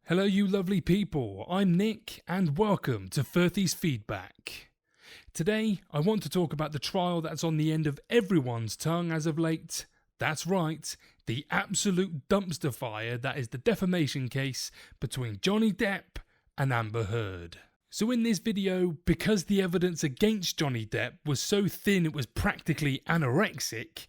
Hello you lovely people, I'm Nick and welcome to Firthy's Feedback. Today I want to talk about the trial that's on the end of everyone's tongue as of late. That's right, the absolute dumpster fire that is the defamation case between Johnny Depp and Amber Heard. So in this video, because the evidence against Johnny Depp was so thin it was practically anorexic,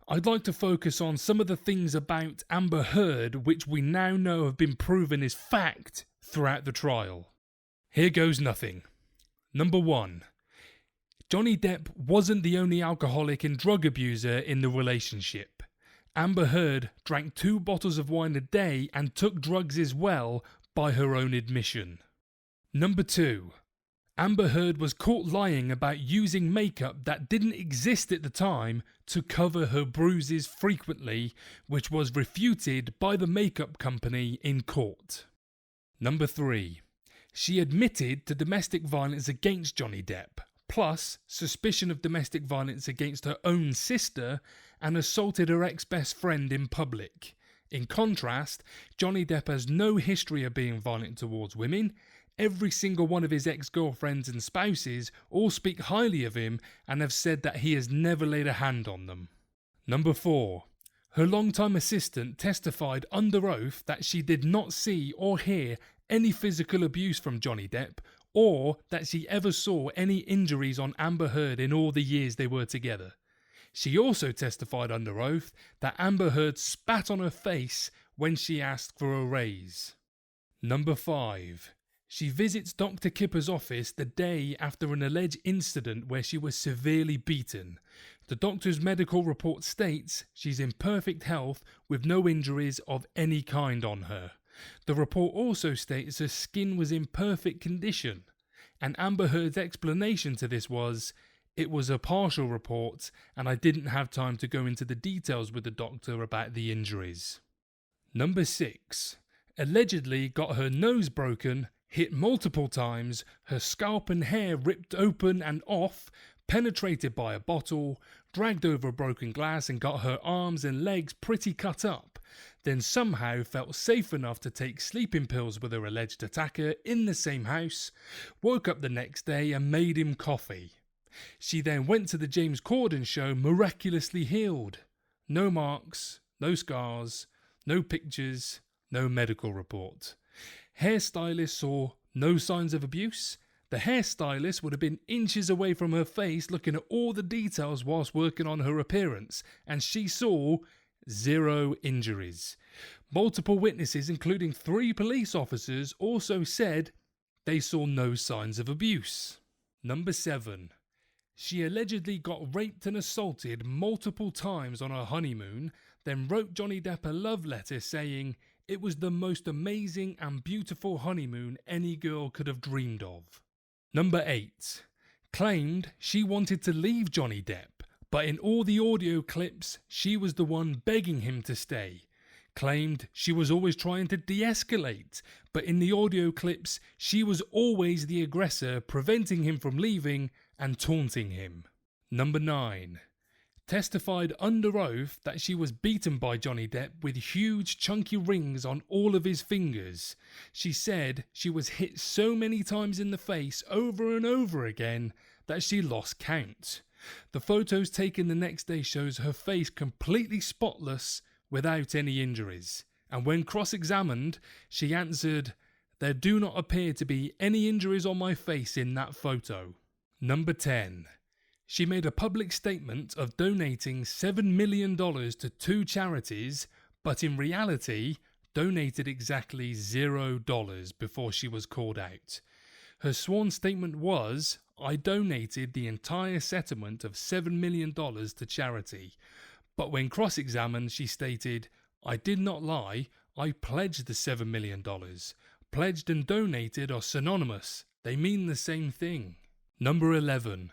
I'd like to focus on some of the things about Amber Heard which we now know have been proven as fact throughout the trial. Here goes nothing. Number 1. Johnny Depp wasn't the only alcoholic and drug abuser in the relationship. Amber Heard drank 2 bottles of wine a day and took drugs as well, by her own admission. Number 2. Amber Heard was caught lying about using makeup that didn't exist at the time to cover her bruises frequently, which was refuted by the makeup company in court. Number 3. She admitted to domestic violence against Johnny Depp, plus suspicion of domestic violence against her own sister, and assaulted her ex-best friend in public. In contrast, Johnny Depp has no history of being violent towards women. Every single one of his ex-girlfriends and spouses all speak highly of him and have said that he has never laid a hand on them. Number 4. Her longtime assistant testified under oath that she did not see or hear any physical abuse from Johnny Depp, or that she ever saw any injuries on Amber Heard in all the years they were together. She also testified under oath that Amber Heard spat on her face when she asked for a raise. Number 5. She visits Dr. Kipper's office the day after an alleged incident where she was severely beaten. The doctor's medical report states she's in perfect health with no injuries of any kind on her. The report also states her skin was in perfect condition, and Amber Heard's explanation to this was, "It was a partial report and I didn't have time to go into the details with the doctor about the injuries." Number 6. Allegedly got her nose broken, hit multiple times, her scalp and hair ripped open and off, penetrated by a bottle, dragged over a broken glass and got her arms and legs pretty cut up, then somehow felt safe enough to take sleeping pills with her alleged attacker in the same house, woke up the next day and made him coffee. She then went to the James Corden show miraculously healed. No marks, no scars, no pictures, no medical report. Hairstylist saw no signs of abuse. The hairstylist would have been inches away from her face looking at all the details whilst working on her appearance, and she saw 0 injuries. Multiple witnesses, including 3 police officers, also said they saw no signs of abuse. Number 7. She allegedly got raped and assaulted multiple times on her honeymoon, then wrote Johnny Depp a love letter saying, "It was the most amazing and beautiful honeymoon any girl could have dreamed of." Number 8. Claimed she wanted to leave Johnny Depp, but in all the audio clips she was the one begging him to stay. Claimed she was always trying to de-escalate, but in the audio clips she was always the aggressor, preventing him from leaving and taunting him. Number 9. Testified under oath that she was beaten by Johnny Depp with huge chunky rings on all of his fingers. She said she was hit so many times in the face over and over again that she lost count. The photos taken the next day shows her face completely spotless without any injuries, and when cross-examined she answered, "There do not appear to be any injuries on my face in that photo." Number 10. She made a public statement of donating $7 million to 2 charities, but in reality donated exactly $0 before she was called out. Her sworn statement was, "I donated the entire settlement of $7 million to charity." But when cross-examined she stated, "I did not lie, I pledged the $7 million. Pledged and donated are synonymous, they mean the same thing." Number 11.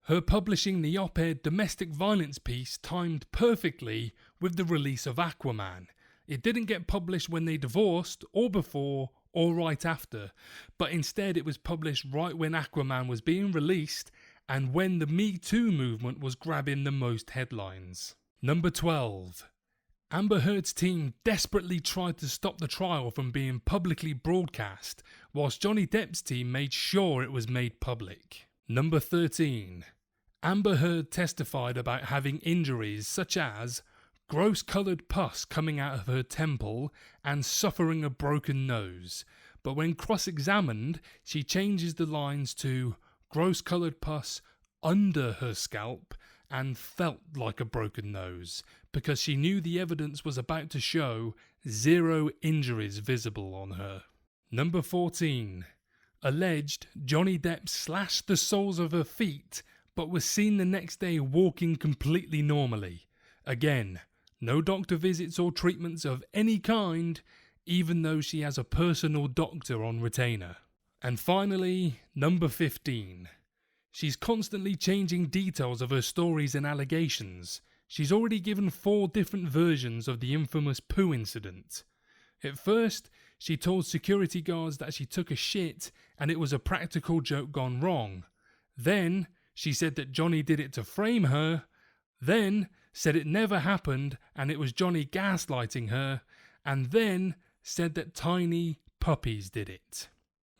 Her publishing the op-ed domestic violence piece timed perfectly with the release of Aquaman. It didn't get published when they divorced, or before, or right after, but instead it was published right when Aquaman was being released and when the Me Too movement was grabbing the most headlines. Number 12. Amber Heard's team desperately tried to stop the trial from being publicly broadcast, whilst Johnny Depp's team made sure it was made public. Number 13. Amber Heard testified about having injuries such as gross coloured pus coming out of her temple and suffering a broken nose, but when cross-examined, she changes the lines to gross coloured pus under her scalp and felt like a broken nose, because she knew the evidence was about to show 0 injuries visible on her. Number 14. Alleged Johnny Depp slashed the soles of her feet, but was seen the next day walking completely normally. Again, no doctor visits or treatments of any kind, even though she has a personal doctor on retainer. And finally, number 15. She's constantly changing details of her stories and allegations. She's already given 4 different versions of the infamous poo incident. At first, she told security guards that she took a shit and it was a practical joke gone wrong. Then, she said that Johnny did it to frame her. Then, said it never happened and it was Johnny gaslighting her. And then, said that tiny puppies did it.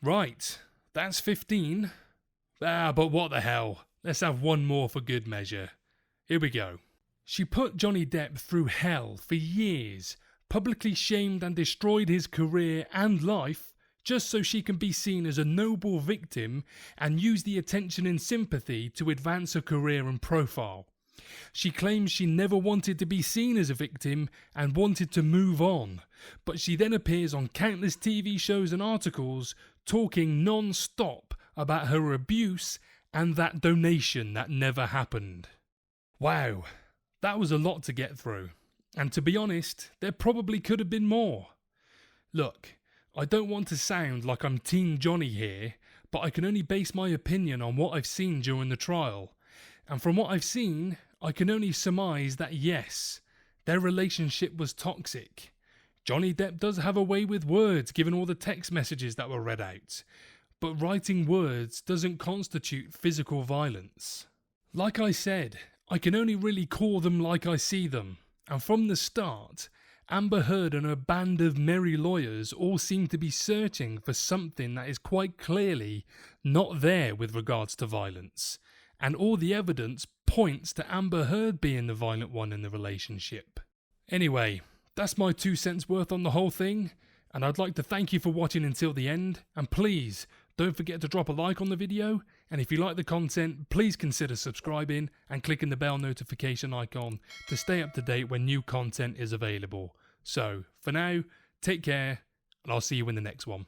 Right, that's 15. But what the hell. Let's have one more for good measure. Here we go. She put Johnny Depp through hell for years, publicly shamed and destroyed his career and life, just so she can be seen as a noble victim and use the attention and sympathy to advance her career and profile. She claims she never wanted to be seen as a victim and wanted to move on, but she then appears on countless TV shows and articles talking non-stop about her abuse and that donation that never happened. Wow, that was a lot to get through, and to be honest, there probably could have been more. Look, I don't want to sound like I'm Team Johnny here, but I can only base my opinion on what I've seen during the trial, and from what I've seen, I can only surmise that yes, their relationship was toxic. Johnny Depp does have a way with words given all the text messages that were read out, but writing words doesn't constitute physical violence. Like I said, I can only really call them like I see them, and from the start, Amber Heard and her band of merry lawyers all seem to be searching for something that is quite clearly not there with regards to violence, and all the evidence points to Amber Heard being the violent one in the relationship. Anyway, that's my 2 cents worth on the whole thing, and I'd like to thank you for watching until the end, and please don't forget to drop a like on the video, and if you like the content, please consider subscribing and clicking the bell notification icon to stay up to date when new content is available. So, for now, take care, and I'll see you in the next one.